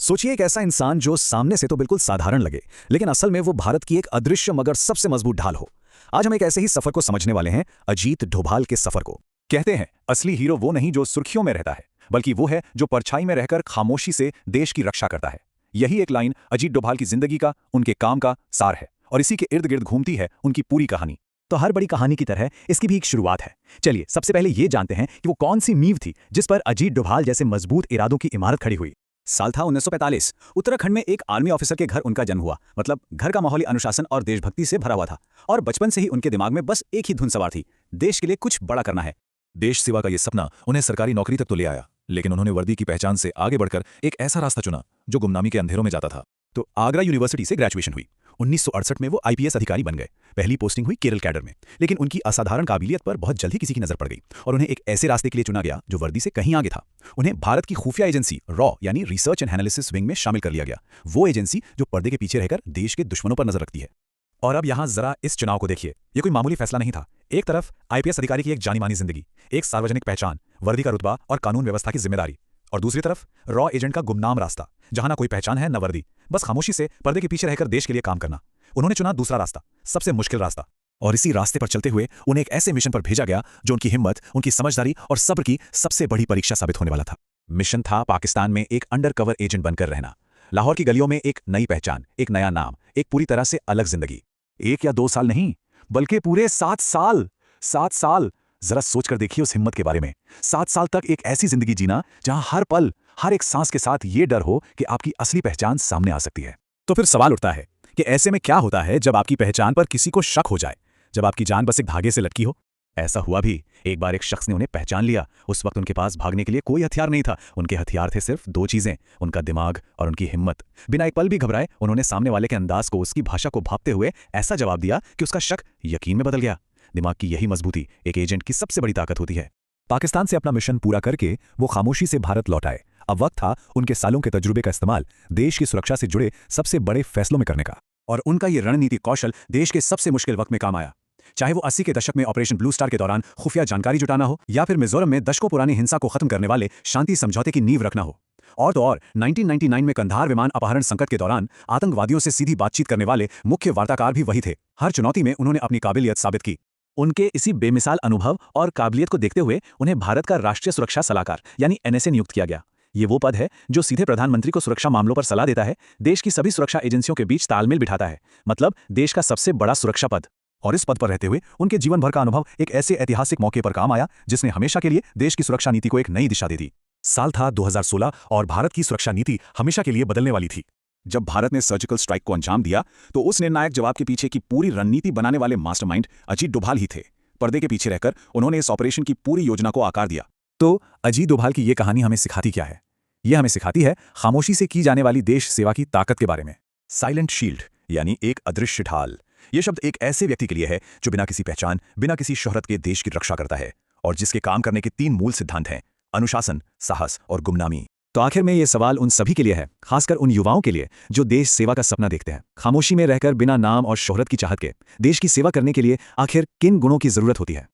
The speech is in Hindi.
सोचिए एक ऐसा इंसान जो सामने से तो बिल्कुल साधारण लगे, लेकिन असल में वो भारत की एक अदृश्य मगर सबसे मजबूत ढाल हो। आज हम एक ऐसे ही सफर को समझने वाले हैं, अजीत डोभाल के सफर को। कहते हैं असली हीरो वो नहीं जो सुर्खियों में रहता है, बल्कि वो है जो परछाई में रहकर खामोशी से देश की रक्षा करता है। यही एक लाइन अजीत डोभाल की जिंदगी का, उनके काम का सार है, और इसी के इर्द गिर्द घूमती है उनकी पूरी कहानी। तो हर बड़ी कहानी की तरह इसकी भी एक शुरुआत है। चलिए सबसे पहले ये जानते हैं कि वो कौन सी नींव थी जिस पर अजीत डोभाल जैसे मजबूत इरादों की इमारत खड़ी हुई। साल था 1945। उत्तराखंड में एक आर्मी ऑफिसर के घर उनका जन्म हुआ। मतलब घर का माहौल अनुशासन और देशभक्ति से भरा हुआ था, और बचपन से ही उनके दिमाग में बस एक ही धुन सवार थी, देश के लिए कुछ बड़ा करना है। देश सेवा का ये सपना उन्हें सरकारी नौकरी तक तो ले आया, लेकिन उन्होंने वर्दी की पहचान से आगे बढ़कर एक ऐसा रास्ता चुना जो गुमनामी के अंधेरों में जाता था। तो आगरा यूनिवर्सिटी से ग्रेजुएशन हुई। 1968 में वो आईपीएस अधिकारी बन गए। पहली पोस्टिंग हुई केरल कैडर में, लेकिन उनकी असाधारण काबिलियत पर बहुत जल्दी किसी की नजर पड़ गई और उन्हें एक ऐसे रास्ते के लिए चुना गया जो वर्दी से कहीं आगे था। उन्हें भारत की खुफिया एजेंसी रॉ यानी रिसर्च एंड एनालिसिस विंग में शामिल कर लिया गया, वो एजेंसी जो पर्दे के पीछे रहकर देश के दुश्मनों पर नजर रखती है। और अब यहाँ जरा इस चुनाव को देखिए। ये कोई मामूली फैसला नहीं था। एक तरफ आईपीएस अधिकारी की एक जानी मानी जिंदगी, एक सार्वजनिक पहचान, वर्दी का रुतबा और कानून व्यवस्था की जिम्मेदारी, और दूसरी तरफ रॉ एजेंट का गुमनाम रास्ता, जहां ना कोई पहचान है न वर्दी, बस खामोशी से पर्दे के पीछे रहकर देश के लिए काम करना। उन्होंने चुना दूसरा रास्ता, सबसे मुश्किल रास्ता, और इसी रास्ते पर चलते हुए उन्हें एक ऐसे मिशन पर भेजा गया जो उनकी हिम्मत, उनकी समझदारी और सब्र की सबसे बड़ी परीक्षा साबित होने वाला था। मिशन था पाकिस्तान में एक अंडरकवर एजेंट बनकर रहना। लाहौर की गलियों में एक नई पहचान, एक नया नाम, एक पूरी तरह से अलग जिंदगी। 1 या 2 साल नहीं, बल्कि पूरे 7 साल। 7 साल, जरा सोचकर देखिए उस हिम्मत के बारे में। 7 साल तक एक ऐसी जिंदगी जीना जहां हर पल, हर एक सांस के साथ ये डर हो कि आपकी असली पहचान सामने आ सकती है। तो फिर सवाल उठता है कि ऐसे में क्या होता है जब आपकी पहचान पर किसी को शक हो जाए, जब आपकी जान बस एक धागे से लटकी हो। ऐसा हुआ भी। एक बार एक शख्स ने उन्हें पहचान लिया। उस वक्त उनके पास भागने के लिए कोई हथियार नहीं था। उनके हथियार थे सिर्फ 2 चीजें, उनका दिमाग और उनकी हिम्मत। बिना एक पल भी घबराए उन्होंने सामने वाले के अंदाज को, उसकी भाषा को भांपते हुए ऐसा जवाब दिया कि उसका शक यकीन में बदल गया। दिमाग की यही मजबूती एक एजेंट की सबसे बड़ी ताकत होती है। पाकिस्तान से अपना मिशन पूरा करके वो खामोशी से भारत लौट आए। अब वक्त था उनके सालों के तजुर्बे का इस्तेमाल देश की सुरक्षा से जुड़े सबसे बड़े फैसलों में करने का। और उनका ये रणनीति कौशल देश के सबसे मुश्किल वक्त में काम आया। चाहे वो 80 के दशक में ऑपरेशन ब्लू स्टार के दौरान खुफिया जानकारी जुटाना हो, या फिर मिजोरम में दशकों पुरानी हिंसा को खत्म करने वाले शांति समझौते की नींव रखना हो, और तो और 1999 में कंधार विमान अपहरण संकट के दौरान आतंकवादियों से सीधी बातचीत करने वाले मुख्य वार्ताकार भी वही थे। हर चुनौती में उन्होंने अपनी काबिलियत साबित की। उनके इसी बेमिसाल अनुभव और काबिलियत को देखते हुए उन्हें भारत का राष्ट्रीय सुरक्षा सलाहकार यानी एनएसए नियुक्त किया गया। ये वो पद है जो सीधे प्रधानमंत्री को सुरक्षा मामलों पर सलाह देता है, देश की सभी सुरक्षा एजेंसियों के बीच तालमेल बिठाता है। मतलब देश का सबसे बड़ा सुरक्षा पद। और इस पद पर रहते हुए उनके जीवन भर का अनुभव एक ऐसे ऐतिहासिक मौके पर काम आया जिसने हमेशा के लिए देश की सुरक्षा नीति को एक नई दिशा दे दी। साल था 2016 और भारत की सुरक्षा नीति हमेशा के लिए बदलने वाली थी। जब भारत ने सर्जिकल स्ट्राइक को अंजाम दिया तो उस निर्णायक जवाब के पीछे की पूरी रणनीति बनाने वाले मास्टरमाइंड अजीत डोभाल ही थे। पर्दे के पीछे रहकर उन्होंने इस ऑपरेशन की पूरी योजना को आकार दिया। तो अजीत डोभाल की ये कहानी हमें सिखाती क्या है? यह हमें सिखाती है खामोशी से की जाने वाली देश सेवा की ताकत के बारे में। साइलेंट शील्ड यानी एक अदृश्य ढाल। यह शब्द एक ऐसे व्यक्ति के लिए है जो बिना किसी पहचान, बिना किसी शोहरत के देश की रक्षा करता है, और जिसके काम करने के 3 मूल सिद्धांत हैं: अनुशासन, साहस और गुमनामी। तो आखिर में ये सवाल उन सभी के लिए है, खासकर उन युवाओं के लिए जो देश सेवा का सपना देखते हैं। खामोशी में रहकर बिना नाम और शोहरत की चाहत के देश की सेवा करने के लिए आखिर किन गुणों की जरूरत होती है?